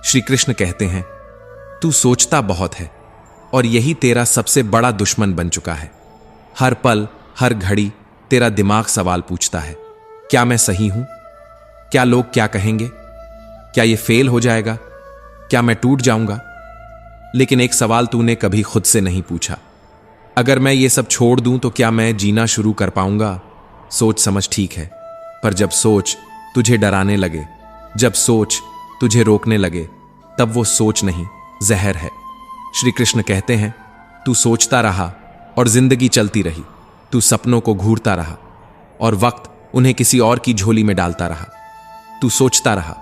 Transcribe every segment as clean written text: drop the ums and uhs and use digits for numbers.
श्री कृष्ण कहते हैं, तू सोचता बहुत है और यही तेरा सबसे बड़ा दुश्मन बन चुका है। हर पल हर घड़ी तेरा दिमाग सवाल पूछता है, क्या मैं सही हूं? क्या लोग क्या कहेंगे? क्या ये फेल हो जाएगा? क्या मैं टूट जाऊंगा? लेकिन एक सवाल तूने कभी खुद से नहीं पूछा, अगर मैं ये सब छोड़ दूं तो क्या मैं जीना शुरू कर पाऊंगा? सोच समझ ठीक है, पर जब सोच तुझे डराने लगे, जब सोच तुझे रोकने लगे, तब वो सोच नहीं, जहर है। श्री कृष्ण कहते हैं, तू सोचता रहा और जिंदगी चलती रही। तू सपनों को घूरता रहा और वक्त उन्हें किसी और की झोली में डालता रहा। तू सोचता रहा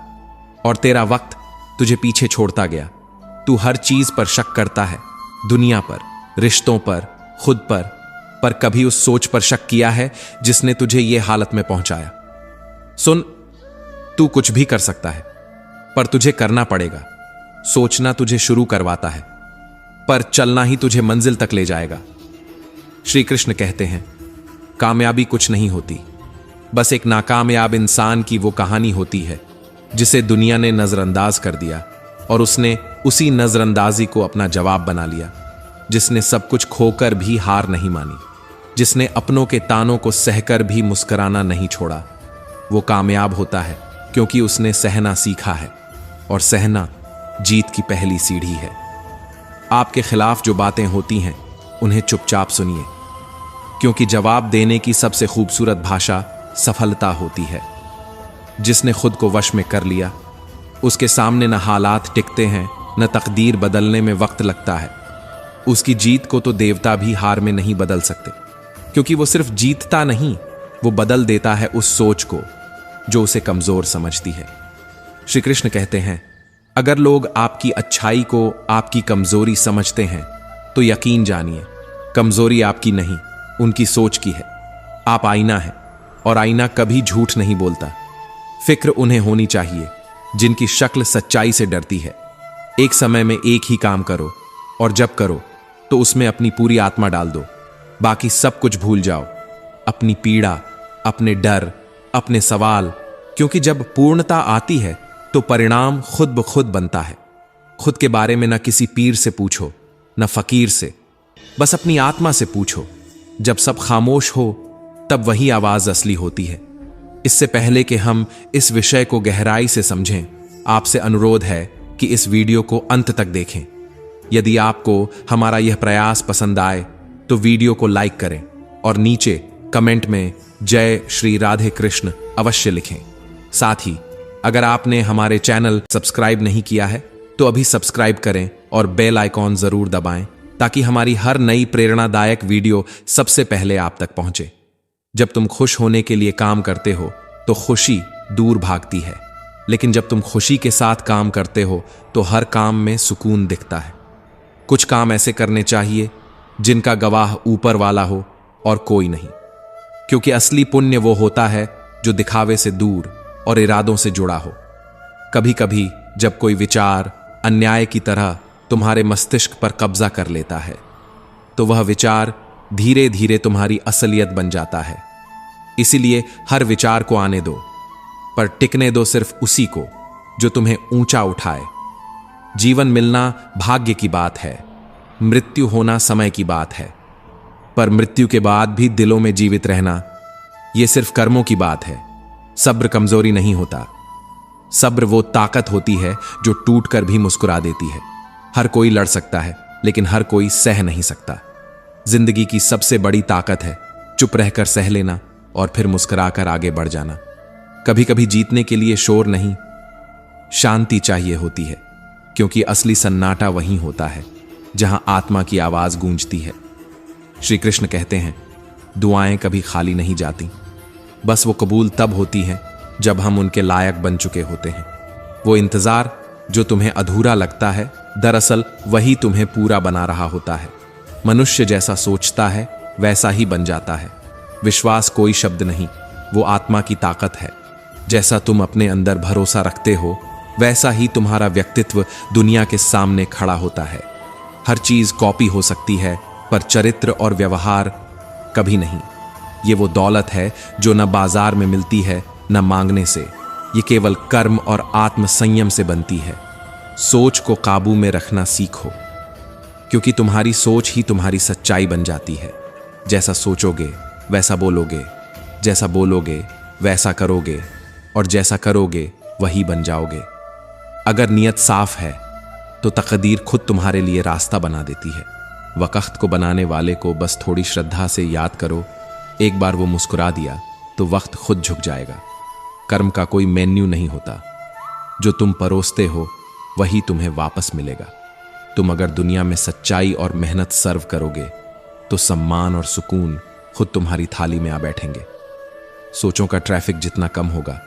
और तेरा वक्त तुझे पीछे छोड़ता गया। तू हर चीज पर शक करता है, दुनिया पर, रिश्तों पर, खुद पर कभी उस सोच पर शक किया है जिसने तुझे यह हालत में पहुंचाया? सुन, तू कुछ भी कर सकता है, पर तुझे करना पड़ेगा। सोचना तुझे शुरू करवाता है, पर चलना ही तुझे मंजिल तक ले जाएगा। श्री कृष्ण कहते हैं, कामयाबी कुछ नहीं होती, बस एक नाकामयाब इंसान की वो कहानी होती है जिसे दुनिया ने नजरअंदाज कर दिया और उसने उसी नजरअंदाजी को अपना जवाब बना लिया। जिसने सब कुछ खोकर भी हार नहीं मानी, जिसने अपनों के तानों को सहकर भी मुस्कुराना नहीं छोड़ा, वो कामयाब होता है क्योंकि उसने सहना सीखा है, और सहना जीत की पहली सीढ़ी है। आपके खिलाफ जो बातें होती हैं उन्हें चुपचाप सुनिए, क्योंकि जवाब देने की सबसे खूबसूरत भाषा सफलता होती है। जिसने खुद को वश में कर लिया, उसके सामने न हालात टिकते हैं, न तकदीर बदलने में वक्त लगता है। उसकी जीत को तो देवता भी हार में नहीं बदल सकते, क्योंकि वो सिर्फ जीतता नहीं, वो बदल देता है उस सोच को जो उसे कमजोर समझती है। श्री कृष्ण कहते हैं, अगर लोग आपकी अच्छाई को आपकी कमजोरी समझते हैं तो यकीन जानिए, कमजोरी आपकी नहीं, उनकी सोच की है। आप आईना है और आईना कभी झूठ नहीं बोलता। फिक्र उन्हें होनी चाहिए जिनकी शक्ल सच्चाई से डरती है। एक समय में एक ही काम करो, और जब करो तो उसमें अपनी पूरी आत्मा डाल दो। बाकी सब कुछ भूल जाओ, अपनी पीड़ा, अपने डर, अपने सवाल, क्योंकि जब पूर्णता आती है तो परिणाम खुद ब खुद बनता है। खुद के बारे में न किसी पीर से पूछो, न फकीर से, बस अपनी आत्मा से पूछो। जब सब खामोश हो तब वही आवाज असली होती है। इससे पहले कि हम इस विषय को गहराई से समझें, आपसे अनुरोध है कि इस वीडियो को अंत तक देखें। यदि आपको हमारा यह प्रयास पसंद आए तो वीडियो को लाइक करें और नीचे कमेंट में जय श्री राधे कृष्ण अवश्य लिखें। साथ ही अगर आपने हमारे चैनल सब्सक्राइब नहीं किया है तो अभी सब्सक्राइब करें और बेल आइकॉन जरूर दबाएं, ताकि हमारी हर नई प्रेरणादायक वीडियो सबसे पहले आप तक पहुंचे। जब तुम खुश होने के लिए काम करते हो तो खुशी दूर भागती है, लेकिन जब तुम खुशी के साथ काम करते हो तो हर काम में सुकून दिखता है। कुछ काम ऐसे करने चाहिए जिनका गवाह ऊपर वाला हो और कोई नहीं, क्योंकि असली पुण्य वो होता है जो दिखावे से दूर और इरादों से जुड़ा हो। कभी कभी जब कोई विचार अन्याय की तरह तुम्हारे मस्तिष्क पर कब्जा कर लेता है तो वह विचार धीरे धीरे तुम्हारी असलियत बन जाता है। इसीलिए हर विचार को आने दो, पर टिकने दो सिर्फ उसी को जो तुम्हें ऊंचा उठाए। जीवन मिलना भाग्य की बात है, मृत्यु होना समय की बात है, पर मृत्यु के बाद भी दिलों में जीवित रहना यह सिर्फ कर्मों की बात है। सब्र कमजोरी नहीं होता, सब्र वो ताकत होती है जो टूट कर भी मुस्कुरा देती है। हर कोई लड़ सकता है, लेकिन हर कोई सह नहीं सकता। जिंदगी की सबसे बड़ी ताकत है चुप रहकर सह लेना और फिर मुस्कुराकर आगे बढ़ जाना। कभी कभी जीतने के लिए शोर नहीं, शांति चाहिए होती है, क्योंकि असली सन्नाटा वहीं होता है जहां आत्मा की आवाज गूंजती है। श्री कृष्ण कहते हैं, दुआएं कभी खाली नहीं जाती, बस वो कबूल तब होती हैं जब हम उनके लायक बन चुके होते हैं। वो इंतजार जो तुम्हें अधूरा लगता है, दरअसल वही तुम्हें पूरा बना रहा होता है। मनुष्य जैसा सोचता है वैसा ही बन जाता है। विश्वास कोई शब्द नहीं, वो आत्मा की ताकत है। जैसा तुम अपने अंदर भरोसा रखते हो वैसा ही तुम्हारा व्यक्तित्व दुनिया के सामने खड़ा होता है। हर चीज कॉपी हो सकती है, पर चरित्र और व्यवहार कभी नहीं। ये वो दौलत है जो न बाजार में मिलती है न मांगने से, ये केवल कर्म और आत्म संयम से बनती है। सोच को काबू में रखना सीखो, क्योंकि तुम्हारी सोच ही तुम्हारी सच्चाई बन जाती है। जैसा सोचोगे वैसा बोलोगे, जैसा बोलोगे वैसा करोगे, और जैसा करोगे वही बन जाओगे। अगर नीयत साफ है तो तकदीर खुद तुम्हारे लिए रास्ता बना देती है। वक्त को बनाने वाले को बस थोड़ी श्रद्धा से याद करो, एक बार वो मुस्कुरा दिया तो वक्त खुद झुक जाएगा। कर्म का कोई मेन्यू नहीं होता, जो तुम परोसते हो वही तुम्हें वापस मिलेगा। तुम अगर दुनिया में सच्चाई और मेहनत सर्व करोगे तो सम्मान और सुकून खुद तुम्हारी थाली में आ बैठेंगे। सोचों का ट्रैफिक जितना कम होगा,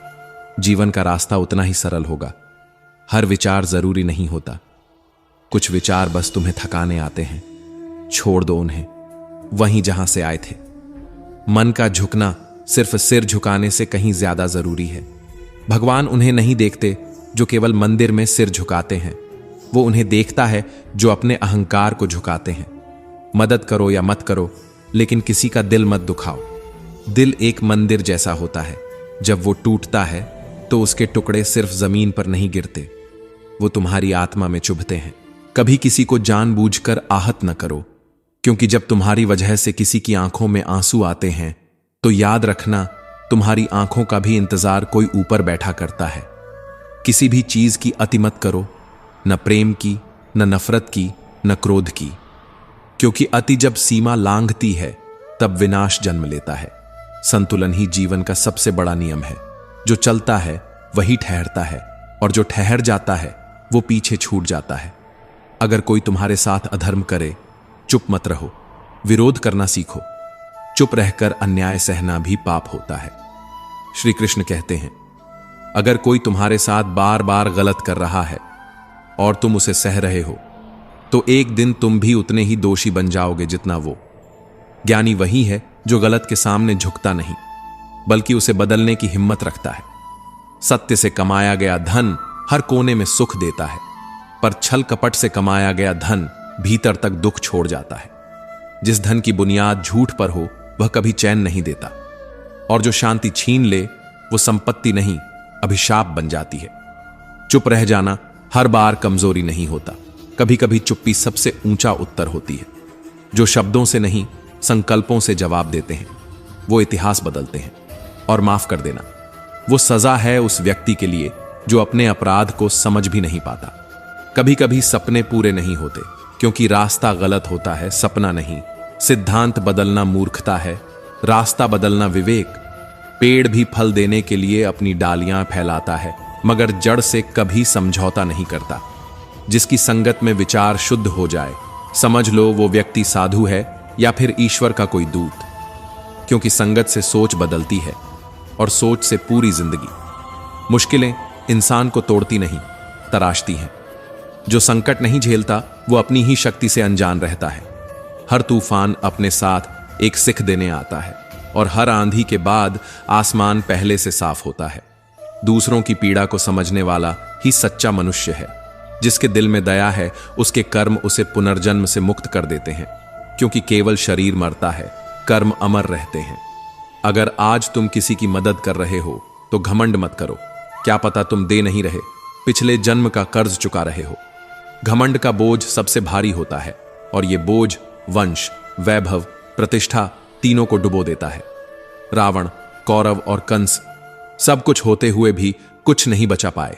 जीवन का रास्ता उतना ही सरल होगा। हर विचार जरूरी नहीं होता, कुछ विचार बस तुम्हें थकाने आते हैं। छोड़ दो उन्हें वहीं जहां से आए थे। मन का झुकना सिर्फ सिर झुकाने से कहीं ज्यादा जरूरी है। भगवान उन्हें नहीं देखते जो केवल मंदिर में सिर झुकाते हैं, वो उन्हें देखता है जो अपने अहंकार को झुकाते हैं। मदद करो या मत करो, लेकिन किसी का दिल मत दुखाओ। दिल एक मंदिर जैसा होता है, जब वो टूटता है तो उसके टुकड़े सिर्फ जमीन पर नहीं गिरते, वो तुम्हारी आत्मा में चुभते हैं। कभी किसी को जानबूझकर आहत न करो, क्योंकि जब तुम्हारी वजह से किसी की आंखों में आंसू आते हैं तो याद रखना, तुम्हारी आंखों का भी इंतजार कोई ऊपर बैठा करता है। किसी भी चीज की अति मत करो, न प्रेम की, न नफरत की, न क्रोध की, क्योंकि अति जब सीमा लांघती है तब विनाश जन्म लेता है। संतुलन ही जीवन का सबसे बड़ा नियम है। जो चलता है वही ठहरता है, और जो ठहर जाता है वो पीछे छूट जाता है। अगर कोई तुम्हारे साथ अधर्म करे, चुप मत रहो, विरोध करना सीखो। चुप रहकर अन्याय सहना भी पाप होता है। श्री कृष्ण कहते हैं, अगर कोई तुम्हारे साथ बार बार गलत कर रहा है और तुम उसे सह रहे हो, तो एक दिन तुम भी उतने ही दोषी बन जाओगे जितना वो। ज्ञानी वही है जो गलत के सामने झुकता नहीं, बल्कि उसे बदलने की हिम्मत रखता है। सत्य से कमाया गया धन हर कोने में सुख देता है, पर छल कपट से कमाया गया धन भीतर तक दुख छोड़ जाता है। जिस धन की बुनियाद झूठ पर हो वह कभी चैन नहीं देता, और जो शांति छीन ले वो संपत्ति नहीं अभिशाप बन जाती है। चुप रह जाना हर बार कमजोरी नहीं होता, कभी कभी चुप्पी सबसे ऊंचा उत्तर होती है। जो शब्दों से नहीं संकल्पों से जवाब देते हैं वो इतिहास बदलते हैं। और माफ कर देना वो सजा है उस व्यक्ति के लिए जो अपने अपराध को समझ भी नहीं पाता। कभी कभी सपने पूरे नहीं होते क्योंकि रास्ता गलत होता है, सपना नहीं। सिद्धांत बदलना मूर्खता है, रास्ता बदलना विवेक। पेड़ भी फल देने के लिए अपनी डालियां फैलाता है, मगर जड़ से कभी समझौता नहीं करता। जिसकी संगत में विचार शुद्ध हो जाए, समझ लो वो व्यक्ति साधु है या फिर ईश्वर का कोई दूत, क्योंकि संगत से सोच बदलती है और सोच से पूरी जिंदगी। मुश्किलें इंसान को तोड़ती नहीं, तराशती हैं। जो संकट नहीं झेलता वो अपनी ही शक्ति से अनजान रहता है। हर तूफान अपने साथ एक सिख देने आता है, और हर आंधी के बाद आसमान पहले से साफ होता है। दूसरों की पीड़ा को समझने वाला ही सच्चा मनुष्य है। जिसके दिल में दया है उसके कर्म उसे पुनर्जन्म से मुक्त कर देते हैं, क्योंकि केवल शरीर मरता है, कर्म अमर रहते हैं। अगर आज तुम किसी की मदद कर रहे हो तो घमंड मत करो, क्या पता तुम दे नहीं रहे, पिछले जन्म का कर्ज चुका रहे हो। घमंड का बोझ सबसे भारी होता है, और यह बोझ वंश, वैभव, प्रतिष्ठा तीनों को डुबो देता है। रावण, कौरव और कंस सब कुछ होते हुए भी कुछ नहीं बचा पाए।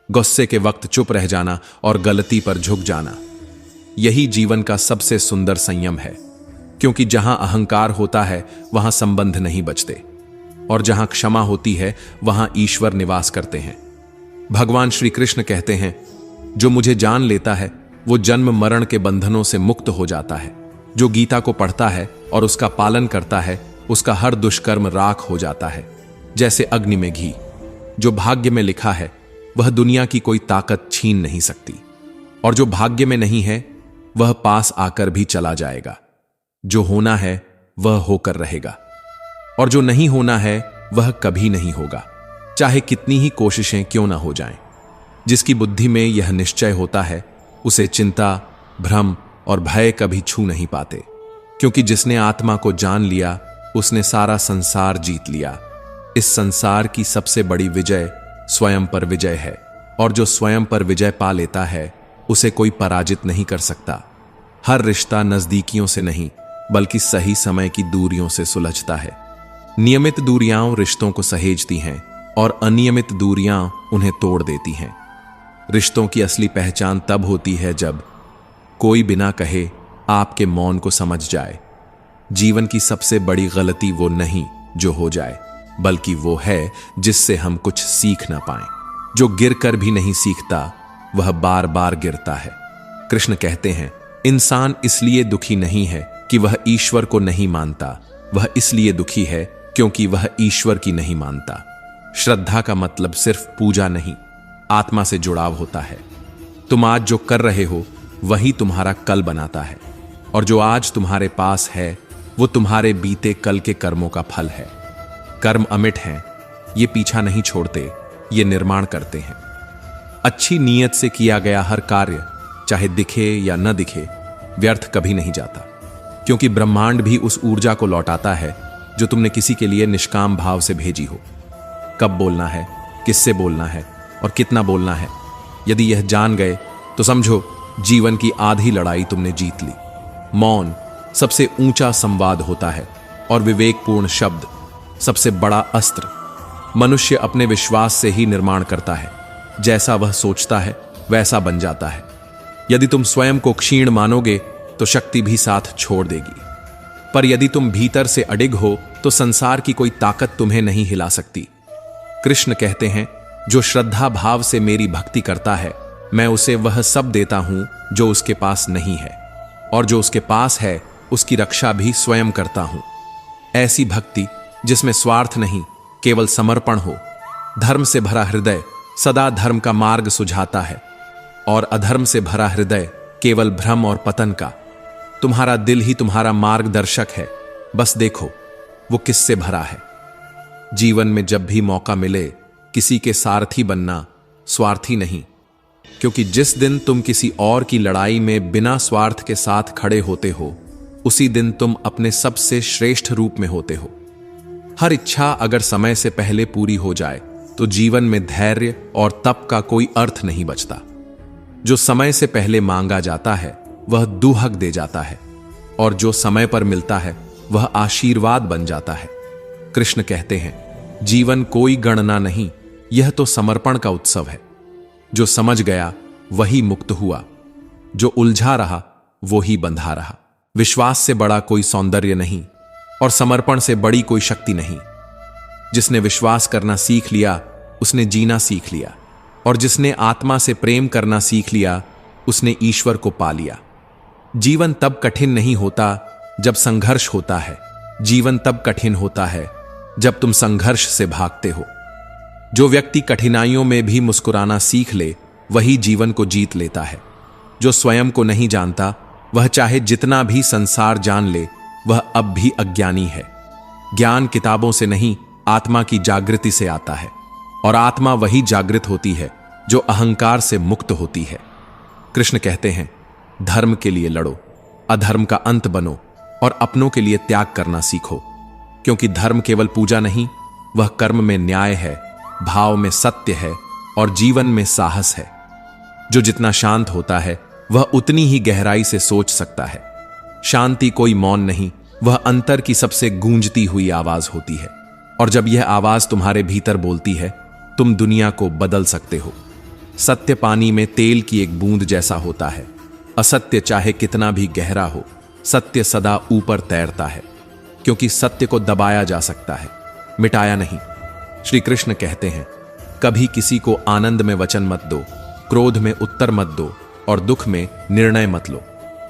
गुस्से के वक्त चुप रह जाना और गलती पर झुक जाना, यही जीवन का सबसे सुंदर संयम है। क्योंकि जहां अहंकार होता है वहां संबंध नहीं बचते, और जहां क्षमा होती है वहां ईश्वर निवास करते हैं। भगवान श्री कृष्ण कहते हैं, जो मुझे जान लेता है वो जन्म मरण के बंधनों से मुक्त हो जाता है। जो गीता को पढ़ता है और उसका पालन करता है, उसका हर दुष्कर्म राख हो जाता है, जैसे अग्नि में घी। जो भाग्य में लिखा है वह दुनिया की कोई ताकत छीन नहीं सकती, और जो भाग्य में नहीं है वह पास आकर भी चला जाएगा। जो होना है वह होकर रहेगा, और जो नहीं होना है वह कभी नहीं होगा, चाहे कितनी ही कोशिशें क्यों ना हो जाएं। जिसकी बुद्धि में यह निश्चय होता है उसे चिंता, भ्रम और भय कभी छू नहीं पाते, क्योंकि जिसने आत्मा को जान लिया उसने सारा संसार जीत लिया। इस संसार की सबसे बड़ी विजय स्वयं पर विजय है, और जो स्वयं पर विजय पा लेता है उसे कोई पराजित नहीं कर सकता। हर रिश्ता नजदीकियों से नहीं बल्कि सही समय की दूरियों से सुलझता है। नियमित दूरियां रिश्तों को सहेजती हैं और अनियमित दूरियां उन्हें तोड़ देती हैं। रिश्तों की असली पहचान तब होती है जब कोई बिना कहे आपके मौन को समझ जाए। जीवन की सबसे बड़ी गलती वो नहीं जो हो जाए, बल्कि वो है जिससे हम कुछ सीख ना पाएं। जो गिरकर भी नहीं सीखता वह बार बार गिरता है। कृष्ण कहते हैं, इंसान इसलिए दुखी नहीं है कि वह ईश्वर को नहीं मानता, वह इसलिए दुखी है क्योंकि वह ईश्वर की नहीं मानता। श्रद्धा का मतलब सिर्फ पूजा नहीं, आत्मा से जुड़ाव होता है। तुम आज जो कर रहे हो वही तुम्हारा कल बनाता है, और जो आज तुम्हारे पास है वो तुम्हारे बीते कल के कर्मों का फल है। कर्म अमिट हैं, ये पीछा नहीं छोड़ते, ये निर्माण करते हैं। अच्छी नीयत से किया गया हर कार्य, चाहे दिखे या न दिखे, व्यर्थ कभी नहीं जाता, क्योंकि ब्रह्मांड भी उस ऊर्जा को लौटाता है जो तुमने किसी के लिए निष्काम भाव से भेजी हो। कब बोलना है, किससे बोलना है और कितना बोलना है, यदि यह जान गए तो समझो जीवन की आधी लड़ाई तुमने जीत ली। मौन सबसे ऊंचा संवाद होता है और विवेकपूर्ण शब्द सबसे बड़ा अस्त्र। मनुष्य अपने विश्वास से ही निर्माण करता है, जैसा वह सोचता है वैसा बन जाता है। यदि तुम स्वयं को क्षीण मानोगे तो शक्ति भी साथ छोड़ देगी, पर यदि तुम भीतर से अडिग हो तो संसार की कोई ताकत तुम्हें नहीं हिला सकती। कृष्ण कहते हैं, जो श्रद्धा भाव से मेरी भक्ति करता है मैं उसे वह सब देता हूं जो उसके पास नहीं है, और जो उसके पास है उसकी रक्षा भी स्वयं करता हूं। ऐसी भक्ति जिसमें स्वार्थ नहीं केवल समर्पण हो। धर्म से भरा हृदय सदा धर्म का मार्ग सुझाता है, और अधर्म से भरा हृदय केवल भ्रम और पतन का। तुम्हारा दिल ही तुम्हारा मार्गदर्शक है, बस देखो वो किससे भरा है। जीवन में जब भी मौका मिले किसी के सारथी बनना, स्वार्थी नहीं, क्योंकि जिस दिन तुम किसी और की लड़ाई में बिना स्वार्थ के साथ खड़े होते हो उसी दिन तुम अपने सबसे श्रेष्ठ रूप में होते हो। हर इच्छा अगर समय से पहले पूरी हो जाए तो जीवन में धैर्य और तप का कोई अर्थ नहीं बचता। जो समय से पहले मांगा जाता है वह दुहक दे जाता है, और जो समय पर मिलता है वह आशीर्वाद बन जाता है। कृष्ण कहते हैं, जीवन कोई गणना नहीं, यह तो समर्पण का उत्सव है। जो समझ गया वही मुक्त हुआ, जो उलझा रहा वो ही बंधा रहा। विश्वास से बड़ा कोई सौंदर्य नहीं और समर्पण से बड़ी कोई शक्ति नहीं। जिसने विश्वास करना सीख लिया उसने जीना सीख लिया, और जिसने आत्मा से प्रेम करना सीख लिया उसने ईश्वर को पा लिया। जीवन तब कठिन नहीं होता जब संघर्ष होता है, जीवन तब कठिन होता है जब तुम संघर्ष से भागते हो। जो व्यक्ति कठिनाइयों में भी मुस्कुराना सीख ले वही जीवन को जीत लेता है। जो स्वयं को नहीं जानता वह चाहे जितना भी संसार जान ले वह अब भी अज्ञानी है। ज्ञान किताबों से नहीं आत्मा की जागृति से आता है, और आत्मा वही जागृत होती है जो अहंकार से मुक्त होती है। कृष्ण कहते हैं, धर्म के लिए लड़ो, अधर्म का अंत बनो और अपनों के लिए त्याग करना सीखो, क्योंकि धर्म केवल पूजा नहीं, वह कर्म में न्याय है, भाव में सत्य है और जीवन में साहस है। जो जितना शांत होता है वह उतनी ही गहराई से सोच सकता है। शांति कोई मौन नहीं, वह अंतर की सबसे गूंजती हुई आवाज होती है, और जब यह आवाज तुम्हारे भीतर बोलती है तुम दुनिया को बदल सकते हो। सत्य पानी में तेल की एक बूंद जैसा होता है। असत्य चाहे कितना भी गहरा हो, सत्य सदा ऊपर तैरता है, क्योंकि सत्य को दबाया जा सकता है, मिटाया नहीं। श्री कृष्ण कहते हैं, कभी किसी को आनंद में वचन मत दो, क्रोध में उत्तर मत दो और दुख में निर्णय मत लो,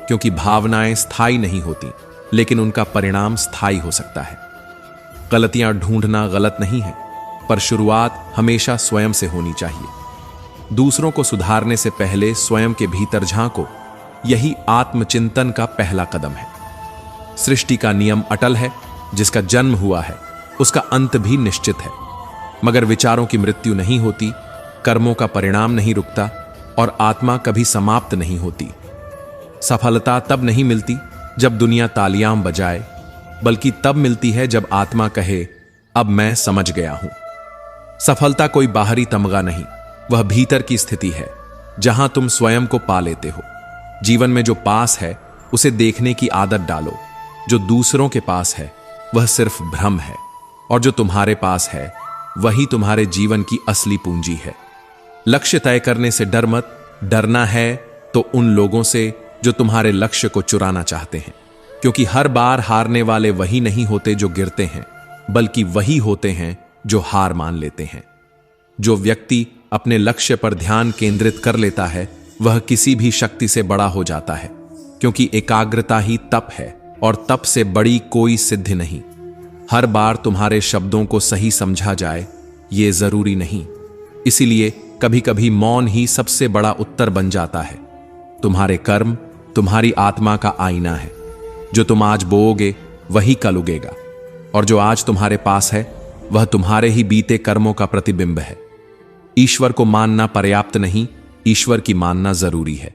क्योंकि भावनाएं स्थायी नहीं होती लेकिन उनका परिणाम स्थायी हो सकता है। गलतियां ढूंढना गलत नहीं है, पर शुरुआत हमेशा स्वयं से होनी चाहिए। दूसरों को सुधारने से पहले स्वयं के भीतर झांको, यही आत्मचिंतन का पहला कदम है। सृष्टि का नियम अटल है, जिसका जन्म हुआ है उसका अंत भी निश्चित है, मगर विचारों की मृत्यु नहीं होती, कर्मों का परिणाम नहीं रुकता और आत्मा कभी समाप्त नहीं होती। सफलता तब नहीं मिलती जब दुनिया तालियां बजाए, बल्कि तब मिलती है जब आत्मा कहे, अब मैं समझ गया हूं। सफलता कोई बाहरी तमगा नहीं, वह भीतर की स्थिति है जहां तुम स्वयं को पा लेते हो। जीवन में जो पास है उसे देखने की आदत डालो। जो दूसरों के पास है वह सिर्फ भ्रम है, और जो तुम्हारे पास है वही तुम्हारे जीवन की असली पूंजी है। लक्ष्य तय करने से डर मत। डरना है तो उन लोगों से जो तुम्हारे लक्ष्य को चुराना चाहते हैं, क्योंकि हर बार हारने वाले वही नहीं होते जो गिरते हैं, बल्कि वही होते हैं जो हार मान लेते हैं। जो व्यक्ति अपने लक्ष्य पर ध्यान केंद्रित कर लेता है वह किसी भी शक्ति से बड़ा हो जाता है, क्योंकि एकाग्रता ही तप है और तप से बड़ी कोई सिद्धि नहीं। हर बार तुम्हारे शब्दों को सही समझा जाए ये जरूरी नहीं, इसीलिए कभी कभी मौन ही सबसे बड़ा उत्तर बन जाता है। तुम्हारे कर्म तुम्हारी आत्मा का आईना है। जो तुम आज बोओगे वही कल उगेगा, और जो आज तुम्हारे पास है वह तुम्हारे ही बीते कर्मों का प्रतिबिंब है। ईश्वर को मानना पर्याप्त नहीं, ईश्वर की मानना जरूरी है।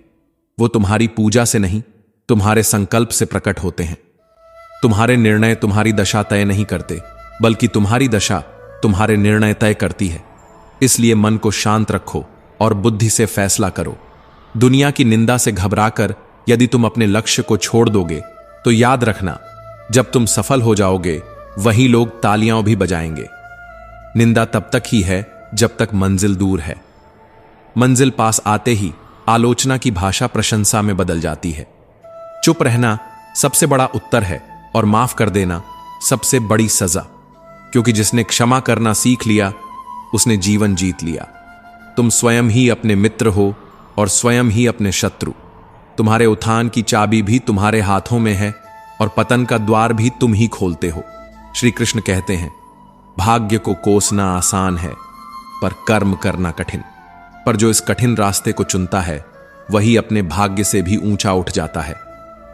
वो तुम्हारी पूजा से नहीं, तुम्हारे संकल्प से प्रकट होते हैं। तुम्हारे निर्णय तुम्हारी दशा तय नहीं करते, बल्कि तुम्हारी दशा तुम्हारे निर्णय तय करती है। इसलिए मन को शांत रखो और बुद्धि से फैसला करो। दुनिया की निंदा से घबराकर यदि तुम अपने लक्ष्य को छोड़ दोगे तो याद रखना, जब तुम सफल हो जाओगे वही लोग तालियां भी बजाएंगे। निंदा तब तक ही है जब तक मंजिल दूर है। मंजिल पास आते ही आलोचना की भाषा प्रशंसा में बदल जाती है। चुप रहना सबसे बड़ा उत्तर है, और माफ कर देना सबसे बड़ी सजा, क्योंकि जिसने क्षमा करना सीख लिया उसने जीवन जीत लिया। तुम स्वयं ही अपने मित्र हो और स्वयं ही अपने शत्रु। तुम्हारे उत्थान की चाबी भी तुम्हारे हाथों में है, और पतन का द्वार भी तुम ही खोलते हो। श्री कृष्ण कहते हैं, भाग्य को कोसना आसान है पर कर्म करना कठिन। पर जो इस कठिन रास्ते को चुनता है वही अपने भाग्य से भी ऊंचा उठ जाता है।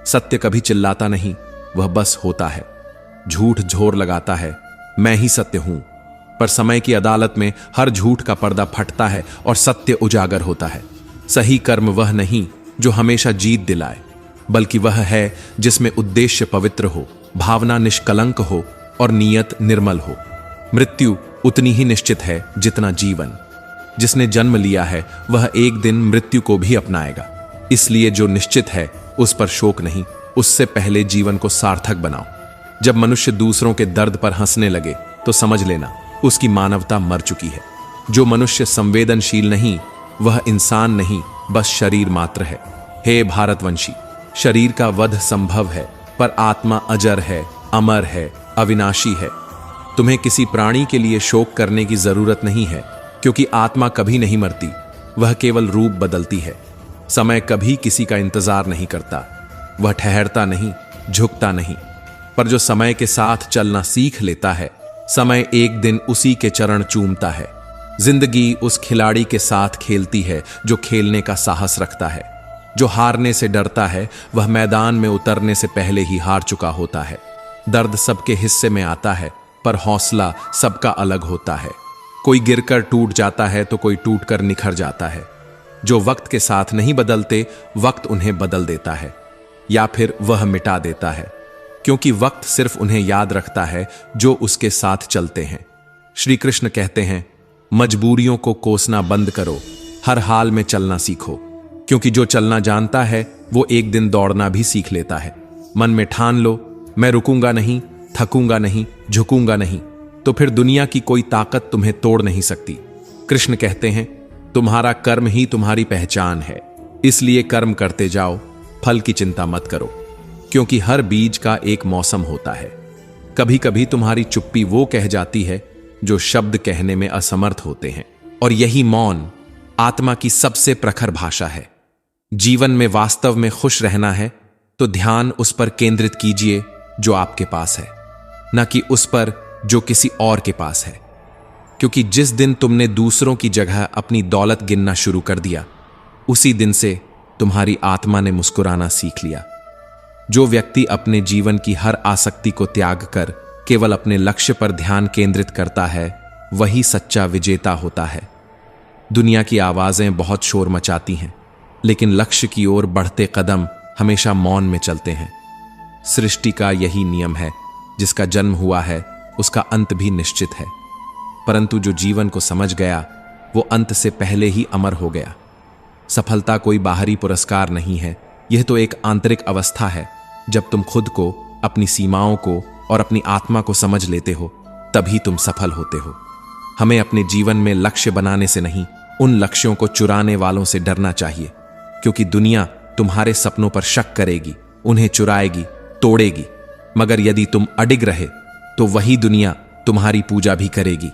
सत्य कभी चिल्लाता नहीं, वह बस होता है। झूठ जोर लगाता है, मैं ही सत्य हूं, पर समय की अदालत में हर झूठ का पर्दा फटता है और सत्य उजागर होता है। सही कर्म वह नहीं जो हमेशा जीत दिलाए, बल्कि वह है जिसमें उद्देश्य पवित्र हो, भावना निष्कलंक हो और नीयत निर्मल हो। मृत्यु उतनी ही निश्चित है जितना जीवन। जिसने जन्म लिया है वह एक दिन मृत्यु को भी अपनाएगा। इसलिए जो निश्चित है उस पर शोक नहीं, उससे पहले जीवन को सार्थक बनाओ। जब मनुष्य दूसरों के दर्द पर हंसने लगे तो समझ लेना उसकी मानवता मर चुकी है। जो मनुष्य संवेदनशील नहीं वह इंसान नहीं, बस शरीर मात्र है। हे भारतवंशी, शरीर का वध संभव है पर आत्मा अजर है, अमर है, अविनाशी है। तुम्हें किसी प्राणी के लिए शोक करने की जरूरत नहीं है, क्योंकि आत्मा कभी नहीं मरती, वह केवल रूप बदलती है। समय कभी किसी का इंतजार नहीं करता, वह ठहरता नहीं, झुकता नहीं। पर जो समय के साथ चलना सीख लेता है, समय एक दिन उसी के चरण चूमता है। जिंदगी उस खिलाड़ी के साथ खेलती है जो खेलने का साहस रखता है। जो हारने से डरता है वह मैदान में उतरने से पहले ही हार चुका होता है। दर्द सबके हिस्से में आता है, पर हौसला सबका अलग होता है। कोई गिरकर टूट जाता है तो कोई टूटकर निखर जाता है। जो वक्त के साथ नहीं बदलते, वक्त उन्हें बदल देता है, या फिर वह मिटा देता है, क्योंकि वक्त सिर्फ उन्हें याद रखता है जो उसके साथ चलते हैं। श्री कृष्ण कहते हैं, मजबूरियों को कोसना बंद करो, हर हाल में चलना सीखो, क्योंकि जो चलना जानता है वो एक दिन दौड़ना भी सीख लेता है। मन में ठान लो, मैं रुकूंगा नहीं, थकूंगा नहीं, झुकूंगा नहीं, तो फिर दुनिया की कोई ताकत तुम्हें तोड़ नहीं सकती। कृष्ण कहते हैं, तुम्हारा कर्म ही तुम्हारी पहचान है, इसलिए कर्म करते जाओ, फल की चिंता मत करो, क्योंकि हर बीज का एक मौसम होता है। कभी कभी तुम्हारी चुप्पी वो कह जाती है जो शब्द कहने में असमर्थ होते हैं, और यही मौन आत्मा की सबसे प्रखर भाषा है। जीवन में वास्तव में खुश रहना है तो ध्यान उस पर केंद्रित कीजिए जो आपके पास है, न कि उस पर जो किसी और के पास है। क्योंकि जिस दिन तुमने दूसरों की जगह अपनी दौलत गिनना शुरू कर दिया, उसी दिन से तुम्हारी आत्मा ने मुस्कुराना सीख लिया। जो व्यक्ति अपने जीवन की हर आसक्ति को त्याग कर केवल अपने लक्ष्य पर ध्यान केंद्रित करता है, वही सच्चा विजेता होता है। दुनिया की आवाजें बहुत शोर मचाती हैं, लेकिन लक्ष्य की ओर बढ़ते कदम हमेशा मौन में चलते हैं। सृष्टि का यही नियम है, जिसका जन्म हुआ है उसका अंत भी निश्चित है। परंतु जो जीवन को समझ गया वो अंत से पहले ही अमर हो गया। सफलता कोई बाहरी पुरस्कार नहीं है, यह तो एक आंतरिक अवस्था है। जब तुम खुद को, अपनी सीमाओं को और अपनी आत्मा को समझ लेते हो, तभी तुम सफल होते हो। हमें अपने जीवन में लक्ष्य बनाने से नहीं, उन लक्ष्यों को चुराने वालों से डरना चाहिए, क्योंकि दुनिया तुम्हारे सपनों पर शक करेगी, उन्हें चुराएगी, तोड़ेगी। मगर यदि तुम अडिग रहे तो वही दुनिया तुम्हारी पूजा भी करेगी।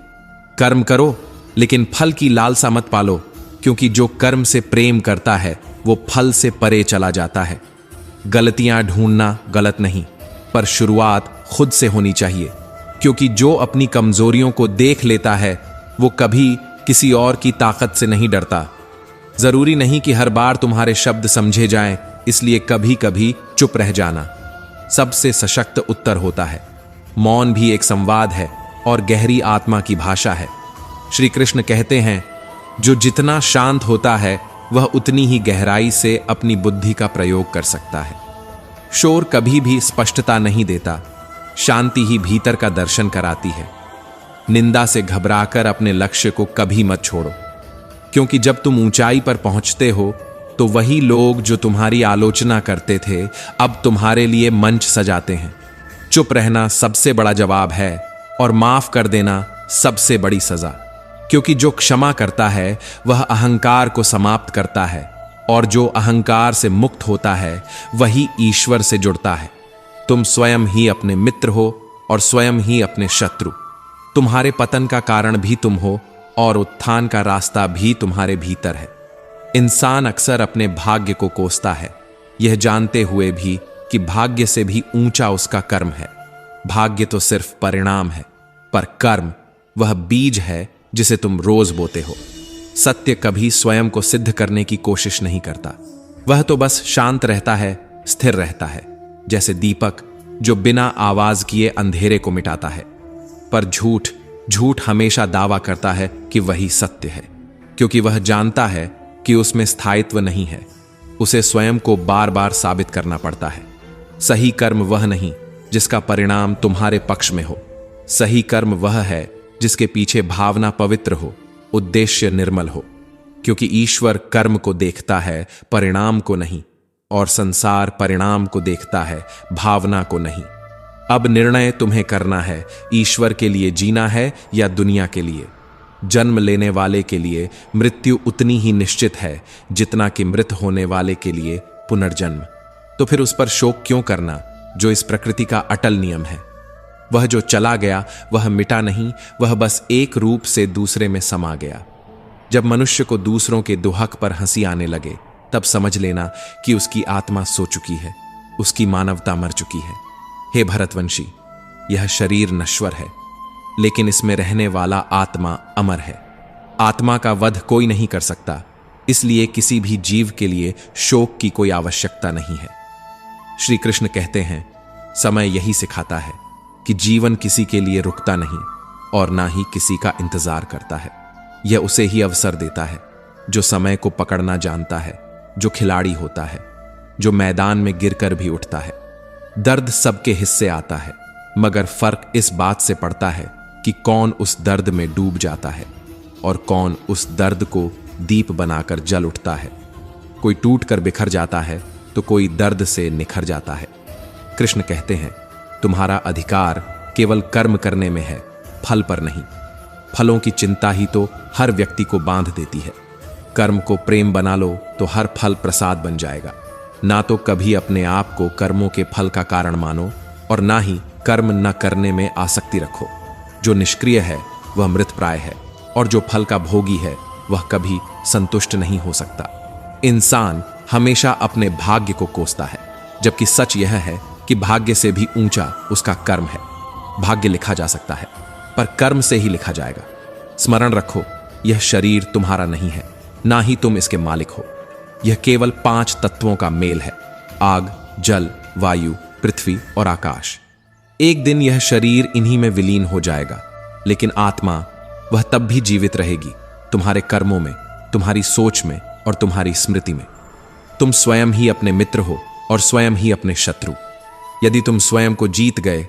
कर्म करो, लेकिन फल की लालसा मत पालो, क्योंकि जो कर्म से प्रेम करता है वो फल से परे चला जाता है। गलतियां ढूंढना गलत नहीं, पर शुरुआत खुद से होनी चाहिए, क्योंकि जो अपनी कमजोरियों को देख लेता है वो कभी किसी और की ताकत से नहीं डरता। जरूरी नहीं कि हर बार तुम्हारे शब्द समझे जाएं, इसलिए कभी कभी चुप रह जाना सबसे सशक्त उत्तर होता है। मौन भी एक संवाद है और गहरी आत्मा की भाषा है। श्री कृष्ण कहते हैं, जो जितना शांत होता है वह उतनी ही गहराई से अपनी बुद्धि का प्रयोग कर सकता है। शोर कभी भी स्पष्टता नहीं देता, शांति ही भीतर का दर्शन कराती है। निंदा से घबराकर अपने लक्ष्य को कभी मत छोड़ो, क्योंकि जब तुम ऊंचाई पर पहुंचते हो तो वही लोग जो तुम्हारी आलोचना करते थे अब तुम्हारे लिए मंच सजाते हैं। चुप रहना सबसे बड़ा जवाब है और माफ कर देना सबसे बड़ी सजा, क्योंकि जो क्षमा करता है वह अहंकार को समाप्त करता है, और जो अहंकार से मुक्त होता है वही ईश्वर से जुड़ता है। तुम स्वयं ही अपने मित्र हो और स्वयं ही अपने शत्रु। तुम्हारे पतन का कारण भी तुम हो और उत्थान का रास्ता भी तुम्हारे भीतर है। इंसान अक्सर अपने भाग्य को कोसता है, यह जानते हुए भी कि भाग्य से भी ऊंचा उसका कर्म है। भाग्य तो सिर्फ परिणाम है, पर कर्म वह बीज है जिसे तुम रोज बोते हो। सत्य कभी स्वयं को सिद्ध करने की कोशिश नहीं करता, वह तो बस शांत रहता है, स्थिर रहता है, जैसे दीपक जो बिना आवाज किए अंधेरे को मिटाता है। पर झूठ हमेशा दावा करता है कि वही सत्य है, क्योंकि वह जानता है कि उसमें स्थायित्व नहीं है। उसे स्वयं को बार बार साबित करना पड़ता है। सही कर्म वह नहीं जिसका परिणाम तुम्हारे पक्ष में हो। सही कर्म वह है जिसके पीछे भावना पवित्र हो, उद्देश्य निर्मल हो, क्योंकि ईश्वर कर्म को देखता है, परिणाम को नहीं, और संसार परिणाम को देखता है, भावना को नहीं। अब निर्णय तुम्हें करना है, ईश्वर के लिए जीना है या दुनिया के लिए। जन्म लेने वाले के लिए मृत्यु उतनी ही निश्चित है जितना कि मृत होने वाले के लिए पुनर्जन्म। तो फिर उस पर शोक क्यों करना जो इस प्रकृति का अटल नियम है। वह जो चला गया वह मिटा नहीं, वह बस एक रूप से दूसरे में समा गया। जब मनुष्य को दूसरों के दुहक पर हंसी आने लगे तब समझ लेना कि उसकी आत्मा सो चुकी है, उसकी मानवता मर चुकी है। हे भरतवंशी, यह शरीर नश्वर है, लेकिन इसमें रहने वाला आत्मा अमर है। आत्मा का वध कोई नहीं कर सकता, इसलिए किसी भी जीव के लिए शोक की कोई आवश्यकता नहीं है। श्री कृष्ण कहते हैं, समय यही सिखाता है कि जीवन किसी के लिए रुकता नहीं और ना ही किसी का इंतजार करता है। यह उसे ही अवसर देता है जो समय को पकड़ना जानता है, जो खिलाड़ी होता है, जो मैदान में गिरकर भी उठता है। दर्द सबके हिस्से आता है, मगर फर्क इस बात से पड़ता है कि कौन उस दर्द में डूब जाता है और कौन उस दर्द को दीप बनाकर जल उठता है। कोई टूट कर बिखर जाता है तो कोई दर्द से निखर जाता है। कृष्ण कहते हैं, तुम्हारा अधिकार केवल कर्म करने में है, फल पर नहीं। फलों की चिंता ही तो हर व्यक्ति को बांध देती है। कर्म को प्रेम बना लो तो हर फल प्रसाद बन जाएगा। ना तो कभी अपने आप को कर्मों के फल का कारण मानो और ना ही कर्म न करने में आसक्ति रखो। जो निष्क्रिय है वह मृतप्राय है और जो फल का भोगी है वह कभी संतुष्ट नहीं हो सकता। इंसान हमेशा अपने भाग्य को कोसता है, जबकि सच यह है कि भाग्य से भी ऊंचा उसका कर्म है। भाग्य लिखा जा सकता है, पर कर्म से ही लिखा जाएगा। स्मरण रखो, यह शरीर तुम्हारा नहीं है, ना ही तुम इसके मालिक हो। यह केवल 5 तत्वों का मेल है, आग, जल, वायु, पृथ्वी और आकाश। एक दिन यह शरीर इन्हीं में विलीन हो जाएगा, लेकिन आत्मा वह तब भी जीवित रहेगी, तुम्हारे कर्मों में, तुम्हारी सोच में और तुम्हारी स्मृति में। तुम स्वयं ही अपने मित्र हो और स्वयं ही अपने शत्रु। यदि तुम स्वयं को जीत गए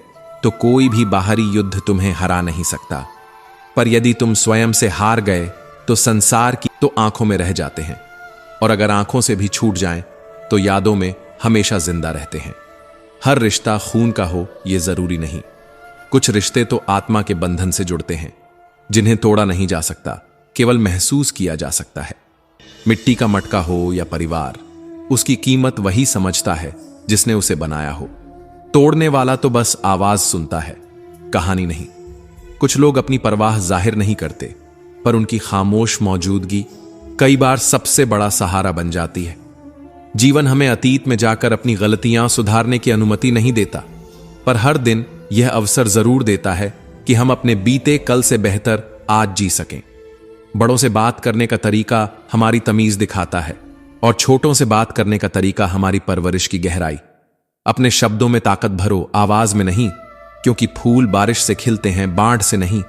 तो कोई भी बाहरी युद्ध तुम्हें हरा नहीं सकता, पर यदि तुम स्वयं से हार गए तो संसार की तो आंखों में रह जाते हैं, और अगर आंखों से भी छूट जाएं तो यादों में हमेशा जिंदा रहते हैं। हर रिश्ता खून का हो ये जरूरी नहीं। कुछ रिश्ते तो आत्मा के बंधन से जुड़ते हैं, जिन्हें तोड़ा नहीं जा सकता, केवल महसूस किया जा सकता है। मिट्टी का मटका हो या परिवार, उसकी कीमत वही समझता है जिसने उसे बनाया हो। तोड़ने वाला तो बस आवाज सुनता है, कहानी नहीं। कुछ लोग अपनी परवाह जाहिर नहीं करते, पर उनकी खामोश मौजूदगी कई बार सबसे बड़ा सहारा बन जाती है। जीवन हमें अतीत में जाकर अपनी गलतियां सुधारने की अनुमति नहीं देता, पर हर दिन यह अवसर जरूर देता है कि हम अपने बीते कल से बेहतर आज जी सकें। बड़ों से बात करने का तरीका हमारी तमीज दिखाता है, और छोटों से बात करने का तरीका हमारी परवरिश की गहराई। अपने शब्दों में ताकत भरो, आवाज में नहीं, क्योंकि फूल बारिश से खिलते हैं, बाढ़ से नहीं।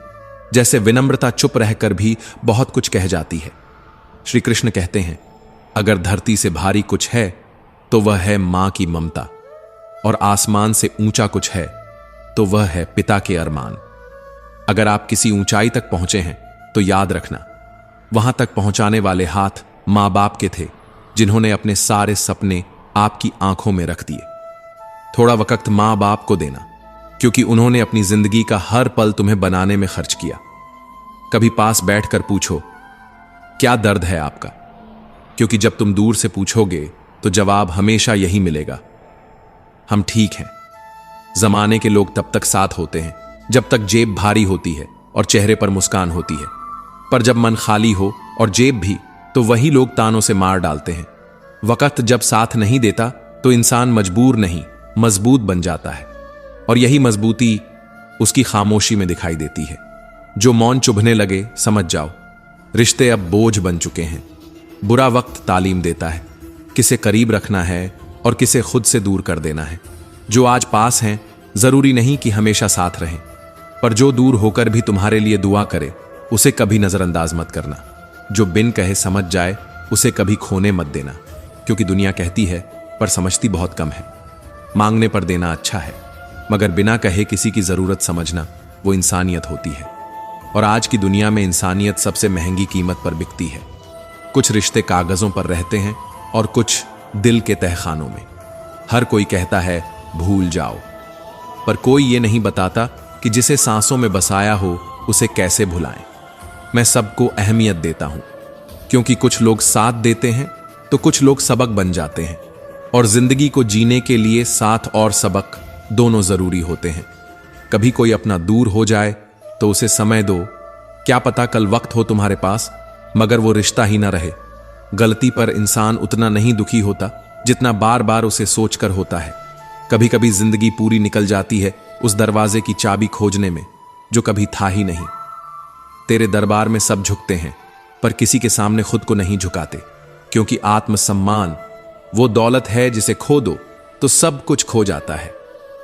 जैसे विनम्रता चुप रहकर भी बहुत कुछ कह जाती है। श्री कृष्ण कहते हैं, अगर धरती से भारी कुछ है तो वह है मां की ममता, और आसमान से ऊंचा कुछ है तो वह है पिता के अरमान। अगर आप किसी ऊंचाई तक पहुंचे हैं तो याद रखना, वहां तक पहुंचाने वाले हाथ मां बाप के थे, जिन्होंने अपने सारे सपने आपकी आंखों में रख दिए। थोड़ा वक्त मां बाप को देना, क्योंकि उन्होंने अपनी जिंदगी का हर पल तुम्हें बनाने में खर्च किया। कभी पास बैठकर पूछो, क्या दर्द है आपका? क्योंकि जब तुम दूर से पूछोगे तो जवाब हमेशा यही मिलेगा, हम ठीक हैं। जमाने के लोग तब तक साथ होते हैं जब तक जेब भारी होती है और चेहरे पर मुस्कान होती है, पर जब मन खाली हो और जेब भी, तो वही लोग तानों से मार डालते हैं। वक्त जब साथ नहीं देता तो इंसान मजबूर नहीं, मजबूत बन जाता है, और यही मजबूती उसकी खामोशी में दिखाई देती है। जो मौन चुभने लगे, समझ जाओ रिश्ते अब बोझ बन चुके हैं। बुरा वक्त तालीम देता है किसे करीब रखना है और किसे खुद से दूर कर देना है। जो आज पास हैं जरूरी नहीं कि हमेशा साथ रहें, पर जो दूर होकर भी तुम्हारे लिए दुआ करे उसे कभी नजरअंदाज मत करना। जो बिन कहे समझ जाए उसे कभी खोने मत देना, क्योंकि दुनिया कहती है पर समझती बहुत कम है। मांगने पर देना अच्छा है, मगर बिना कहे किसी की जरूरत समझना वो इंसानियत होती है। और आज की दुनिया में इंसानियत सबसे महंगी कीमत पर बिकती है। कुछ रिश्ते कागजों पर रहते हैं और कुछ दिल के तहखानों में। हर कोई कहता है भूल जाओ, पर कोई ये नहीं बताता कि जिसे सांसों में बसाया हो उसे कैसे भुलाएं। मैं सबको अहमियत देता हूं, क्योंकि कुछ लोग साथ देते हैं तो कुछ लोग सबक बन जाते हैं, और जिंदगी को जीने के लिए साथ और सबक दोनों जरूरी होते हैं। कभी कोई अपना दूर हो जाए तो उसे समय दो, क्या पता कल वक्त हो तुम्हारे पास मगर वो रिश्ता ही ना रहे। गलती पर इंसान उतना नहीं दुखी होता जितना बार बार उसे सोचकर होता है। कभी कभी जिंदगी पूरी निकल जाती है उस दरवाजे की चाबी खोजने में जो कभी था ही नहीं। तेरे दरबार में सब झुकते हैं, पर किसी के सामने खुद को नहीं झुकाते, क्योंकि आत्मसम्मान वो दौलत है जिसे खो दो तो सब कुछ खो जाता है।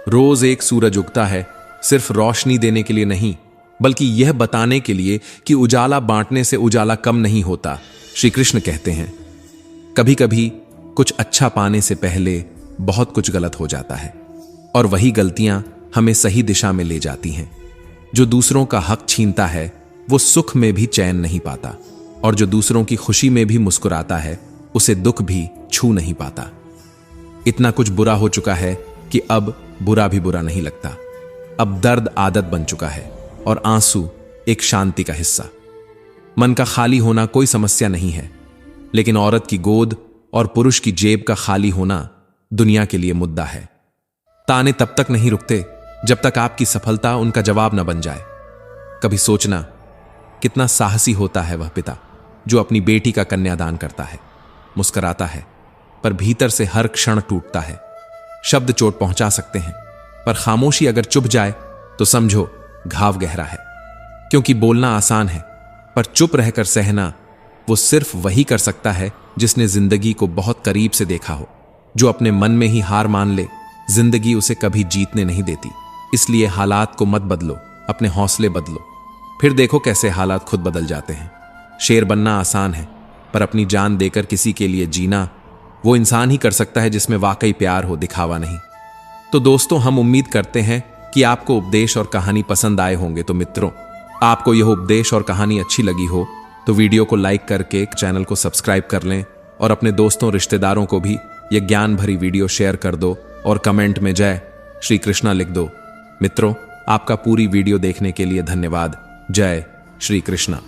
रोज एक सूरज उगता है, सिर्फ रोशनी देने के लिए नहीं, बल्कि यह बताने के लिए कि उजाला बांटने से उजाला कम नहीं होता। श्री कृष्ण कहते हैं, कभी कभी कुछ अच्छा पाने से पहले बहुत कुछ गलत हो जाता है, और वही गलतियां हमें सही दिशा में ले जाती हैं। जो दूसरों का हक छीनता है वो सुख में भी चैन नहीं पाता, और जो दूसरों की खुशी में भी मुस्कुराता है उसे दुख भी छू नहीं पाता। इतना कुछ बुरा हो चुका है कि अब बुरा भी बुरा नहीं लगता। अब दर्द आदत बन चुका है और आंसू एक शांति का हिस्सा। मन का खाली होना कोई समस्या नहीं है, लेकिन औरत की गोद और पुरुष की जेब का खाली होना दुनिया के लिए मुद्दा है। ताने तब तक नहीं रुकते जब तक आपकी सफलता उनका जवाब न बन जाए। कभी सोचना कितना साहसी होता है वह पिता जो अपनी बेटी का कन्यादान करता है, मुस्कुराता है, पर भीतर से हर क्षण टूटता है। शब्द चोट पहुंचा सकते हैं, पर खामोशी अगर चुप जाए तो समझो घाव गहरा है। क्योंकि बोलना आसान है, पर चुप रहकर सहना वो सिर्फ वही कर सकता है जिसने जिंदगी को बहुत करीब से देखा हो। जो अपने मन में ही हार मान ले, जिंदगी उसे कभी जीतने नहीं देती। इसलिए हालात को मत बदलो, अपने हौसले बदलो, फिर देखो कैसे हालात खुद बदल जाते हैं। शेर बनना आसान है, पर अपनी जान देकर किसी के लिए जीना वो इंसान ही कर सकता है जिसमें वाकई प्यार हो, दिखावा नहीं। तो दोस्तों, हम उम्मीद करते हैं कि आपको उपदेश और कहानी पसंद आए होंगे। तो मित्रों, आपको यह उपदेश और कहानी अच्छी लगी हो तो वीडियो को लाइक करके चैनल को सब्सक्राइब कर लें और अपने दोस्तों रिश्तेदारों को भी ये ज्ञान भरी वीडियो शेयर कर दो और कमेंट में जय श्री कृष्णा लिख दो। मित्रों, आपका पूरी वीडियो देखने के लिए धन्यवाद। जय श्री कृष्णा।